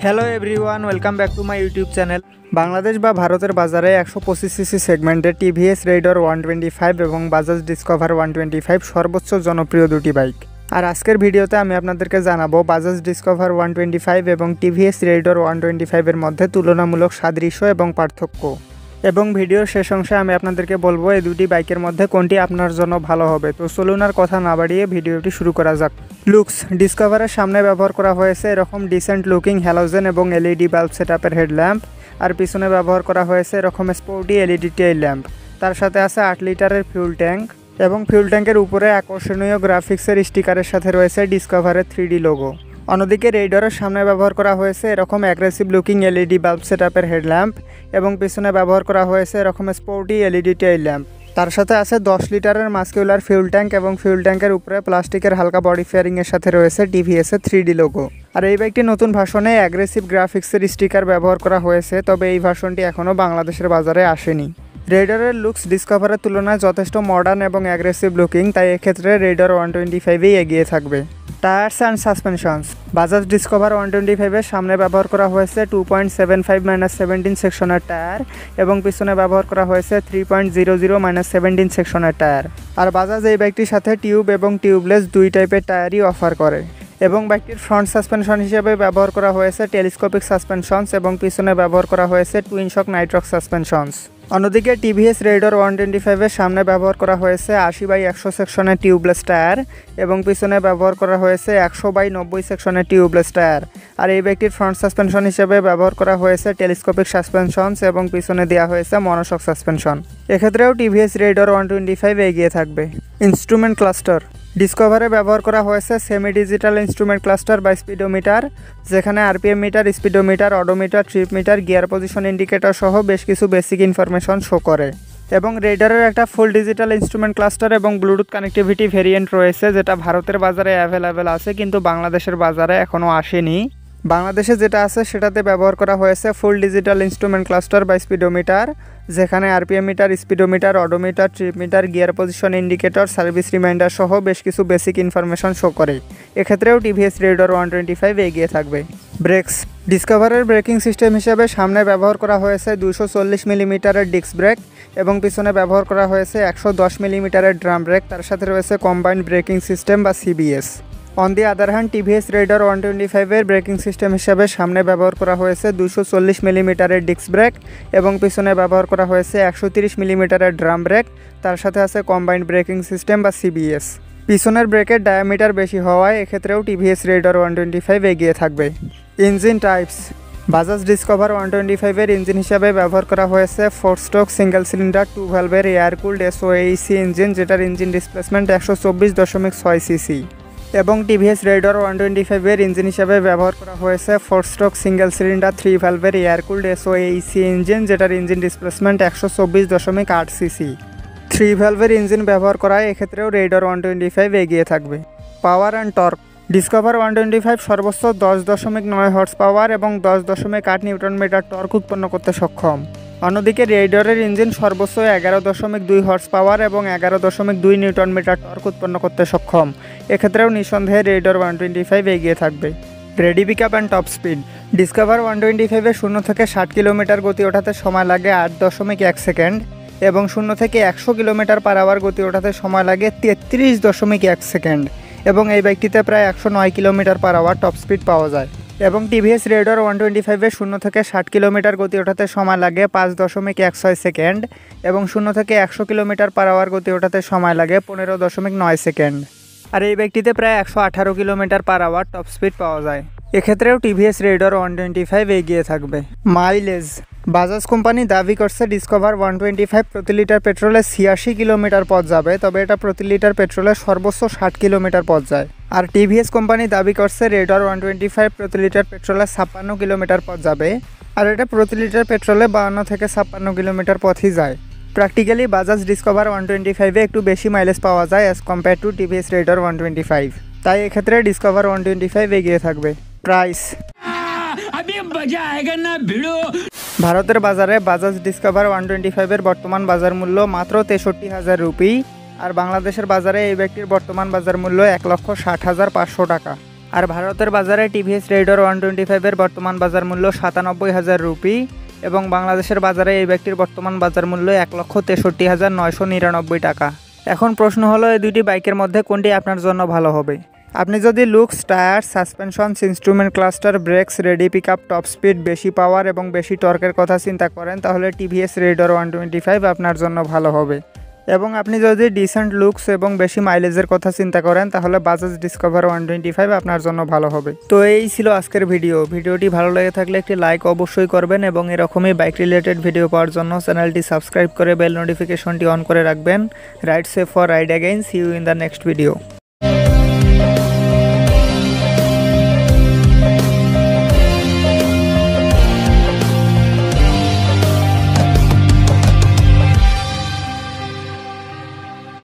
Hello everyone, welcome back to my YouTube channel. Bangladesh বা ভারতের বাজারে 125cc সেগমেন্টে টিভিএস রেইডর 125 এবং বাজাজ ডিসকভার 125 সর্বোচ্চ জনপ্রিয় দুটি বাইক। আর আজকের ভিডিওতে আমি আপনাদেরকে জানাবো বাজাজ ডিসকভার 125 এবং টিভিএস রেইডর 125 এর মধ্যে তুলনামূলক সাদৃশ্য এবং পার্থক্য। এবং ভিডিওর শেষ অংশে আমি আপনাদেরকে বলবো এই দুটি বাইকের মধ্যে কোনটি আপনার জন্য ভালো হবে। তো চলুন আর কথা না বাড়িয়ে ভিডিওটি শুরু করা যাক। লুকস: ডিসকভারের সামনে ব্যবহার করা হয়েছে এরকম ডিসেন্ট লুকিং হ্যালোজেন এবং এলইডি বাল্ব সেটআপের হেডল্যাম্প, আর পিছনে ব্যবহার করা হয়েছে এরকম স্পোর্টি এলইডি টেইল ল্যাম্প। তার সাথে আছে 8 লিটারের ফিউল ট্যাঙ্ক এবং ফিউল ট্যাঙ্কের উপরে আকর্ষণীয় গ্রাফিক্সের স্টিকারের সাথে রয়েছে ডিসকভারের 3D লোগো। অন্যদিকে রেইডরের সামনে ব্যবহার করা হয়েছে এরকম অ্যাগ্রেসিভ লুকিং এলইডি বাল্ব সেটআপের হেডল্যাম্প এবং পিছনে ব্যবহার করা হয়েছে এরকম স্পোর্টি এলইডি টেইল ল্যাম্প। তার সাথে আছে 10 লিটারের মাস্কুলার ফিউল ট্যাঙ্ক এবং ফিউল ট্যাঙ্কের উপরে প্লাস্টিকের হালকা বডি ফেয়ারিংয়ের সাথে রয়েছে টিভিএসের 3D লোগো। আর এই বাইকটি নতুন ভার্সনে অ্যাগ্রেসিভ গ্রাফিক্সের স্টিকার ব্যবহার করা হয়েছে, তবে এই ভার্সনটি এখনও বাংলাদেশের বাজারে আসেনি। রেইডরের লুকস ডিসকভারের তুলনায় যথেষ্ট মডার্ন এবং অ্যাগ্রেসিভ লুকিং, তাই এক্ষেত্রে রেইডর 125ই এগিয়ে থাকবে। টায়ার্স অ্যান্ড সাসপেনশনস: বাজাজ ডিসকভার 125-এর সামনে ব্যবহার করা হয়েছে 2.75-17 সেকশনের টায়ার এবং পিছনে ব্যবহার করা হয়েছে 3.00-17 সেকশনের টায়ার। আর বাজাজ এই বাইকটির সাথে টিউব এবং টিউবলেস দুই টাইপের টায়ারই অফার করে। এবং বাইকটির ফ্রন্ট সাসপেনশন হিসেবে ব্যবহার করা হয়েছে টেলিস্কোপিক সাসপেনশনস এবং পিছনে ব্যবহার করা হয়েছে টুইন শক নাইট্রক সাসপেনশনস। অন্যদিকে টিভিএস রেইডর 125-এর সামনে ব্যবহার করা হয়েছে 80/100 সেকশনের টিউবলেস টায়ার এবং পিছনে ব্যবহার করা হয়েছে 100/90 সেকশনের টিউবলেস টায়ার। আর এই বাইকটির ফ্রন্ট সাসপেনশন হিসেবে ব্যবহার করা হয়েছে টেলিস্কোপিক সাসপেনশনস এবং পিছনে দেওয়া হয়েছে মনোশক সাসপেনশন। এক্ষেত্রেও টিভিএস রেইডর 125 এগিয়ে থাকবে। ইনস্ট্রুমেন্ট ক্লাস্টার: ডিসকভারে ব্যবহার করা হয়েছে সেমি ডিজিটাল ইনস্ট্রুমেন্ট ক্লাস্টার বা স্পিডোমিটার, যেখানে RPM meter, speedometer, odometer, trip meter, gear position indicator সহ বেশ কিছু বেসিক ইনফরমেশন শো করে। এবং রেইডারের একটা ফুল ডিজিটাল ইনস্ট্রুমেন্ট ক্লাস্টার এবং ব্লুটুথ কানেক্টিভিটি ভেরিয়েন্ট রয়েছে, যেটা ভারতের বাজারে অ্যাভেলেবেল আছে কিন্তু বাংলাদেশের বাজারে এখনও আসেনি। বাংলাদেশে যেটা আছে সেটাতে ব্যবহার করা হয়েছে ফুল ডিজিটাল ইনস্ট্রুমেন্ট ক্লাস্টার বা স্পিডোমিটার, যেখানে RPM meter, speedometer, odometer, trip meter, gear position indicator, service reminder সহ বেশ কিছু বেসিক ইনফরমেশন শো করে। এক্ষেত্রেও টিভিএস রেইডর 125 এগিয়ে থাকবে। ব্রেকস: ডিসকভারের ব্রেকিং সিস্টেম হিসেবে সামনে ব্যবহার করা হয়েছে 240 মিলিমিটারের ডিস্ক ব্রেক এবং পিছনে ব্যবহার করা হয়েছে 110 মিলিমিটারের ড্রাম ব্রেক। তার সাথে রয়েছে কম্বাইন্ড ব্রেকিং সিস্টেম বা CBS. On the other hand TVS Raider 125-এর ব্রেকিং সিস্টেম হিসেবে সামনে ব্যবহার করা হয়েছে 240 মিলিমিটারের ডিস্ক ব্রেক এবং পিছনে ব্যবহার করা হয়েছে 130 মিলিমিটারের ড্রাম ব্রেক। তার সাথে আছে কম্বাইন্ড ব্রেকিং সিস্টেম বা সিবিএস। পিছনের ব্রেকের ডায়ামিটার বেশি হওয়ায় এক্ষেত্রেও টিভিএস রেইডর 125 এগিয়ে থাকবে। ইঞ্জিন টাইপস: বাজাজ ডিসকভার 125-এর ইঞ্জিন হিসাবে ব্যবহার করা হয়েছে 4 স্ট্রোক সিঙ্গেল সিলিন্ডার 2 ভ্যালভের এয়ার কুলড SOAC ইঞ্জিন, যেটার ইঞ্জিন ডিসপ্লেসমেন্ট 124.6 সিসি। এবং টিভিএস রেইডর 125-এর ইঞ্জিন হিসাবে ব্যবহার করা হয়েছে 4 স্ট্রোক সিঙ্গেল সিলিন্ডার 3 ভ্যালভের এয়ার কুলড SOAC ইঞ্জিন, যেটার ইঞ্জিন ডিসপ্লেসমেন্ট 124.8 সিসি। 3 ভ্যালভের ইঞ্জিন ব্যবহার করায় এক্ষেত্রেও রেইডর 125 এগিয়ে থাকবে। পাওয়ার অ্যান্ড টর্ক: ডিসকভার 125 সর্বোচ্চ 10.9 হর্স পাওয়ার এবং 10.8 নিউটন মিটার টর্ক উৎপন্ন করতে সক্ষম। অন্যদিকে রেইডরের ইঞ্জিন সর্বোচ্চ 11.2 হর্স পাওয়ার এবং 11.2 নিউটন মিটার টর্ক উৎপন্ন করতে সক্ষম। এক্ষেত্রেও নিঃসন্দেহে রেইডর 125 এগিয়ে থাকবে। Ready pickup and top speed: Discover 125-এ 0 থেকে 60 কিলোমিটার গতি ওঠাতে সময় লাগে 8.1 সেকেন্ড এবং 0 থেকে 100 কিলোমিটার পার আওয়ার গতি ওঠাতে সময় লাগে 33.1 সেকেন্ড। এবং এই বাইকটিতে প্রায় 109 kilometre per hour top speed পাওয়া যায়। এবং টিভিএস রেইডর 125-এ 0 থেকে 60 কিলোমিটার গতি ওঠাতে সময় লাগে 5.16 সেকেন্ড এবং 0 থেকে 100 কিলোমিটার পার আওয়ার গতি ওঠাতে সময় লাগে 15.9 সেকেন্ড। আর এই বাইকটিতে প্রায় 118 kilometre per hour top speed পাওয়া যায়। এক্ষেত্রেও টিভিএস রেইডর 125 এগিয়ে থাকবে। মাইলেজ: বাজাজ কোম্পানি দাবি করছে ডিসকভার 125 প্রতি লিটার পেট্রোলে 86 কিলোমিটার পথ যাবে, তবে এটা প্রতি লিটার পেট্রোলে সর্বোচ্চ 60 কিলোমিটার পথ যায়। আর টিভিএস কোম্পানি দাবি করছে রেইডর 125 প্রতি লিটার পেট্রোলে 56 কিলোমিটার পথ যাবে, আর এটা প্রতি লিটার পেট্রোলে 52 থেকে 56 কিলোমিটার পথই যায়। প্র্যাকটিক্যালি বাজাজ ডিসকভার 125-এ একটু বেশি মাইলেজ পাওয়া যায় অ্যাজ কম্পেয়ার টু টিভিএস রেইডর 125, তাই এক্ষেত্রে ডিসকভার 125 এগিয়ে থাকবে। প্রাইস: ভারতের বাজারে বাজাজ ডিসকভার 125-এর বর্তমান বাজার মূল্য মাত্র 63,000 রুপি, আর বাংলাদেশের বাজারে এই বাইকটির বর্তমান বাজার মূল্য 1,60,500 টাকা। আর ভারতের বাজারে টিভিএস রেইডার 125-এর বর্তমান বাজার মূল্য 97,000 রুপি এবং বাংলাদেশের বাজারে এই বাইকটির বর্তমান বাজার মূল্য 1,63,999 টাকা। এখন প্রশ্ন হলো এই দুইটি বাইকের মধ্যে কোনটি আপনার জন্য ভালো হবে। আপনি যদি looks, tyre, suspensions, instrument cluster, brakes, ready pickup, top speed, বেশি পাওয়ার এবং বেশি টর্কের কথা চিন্তা করেন তাহলে টিভিএস রেইডার 125 আপনার জন্য ভালো হবে। এবং আপনি যদি ডিসেন্ট লুকস এবং বেশি মাইলেজের কথা চিন্তা করেন তাহলে বাজাজ ডিসকভার 125 আপনার জন্য ভালো হবে। তো এই ছিল আজকের ভিডিওটি ভালো লেগে থাকলে একটি লাইক অবশ্যই করবেন এবং এরকমই বাইক রিলেটেড ভিডিও পাওয়ার জন্য চ্যানেলটি সাবস্ক্রাইব করে বেল নোটিফিকেশনটি অন করে রাখবেন। Ride safe for ride again, see you in the next video.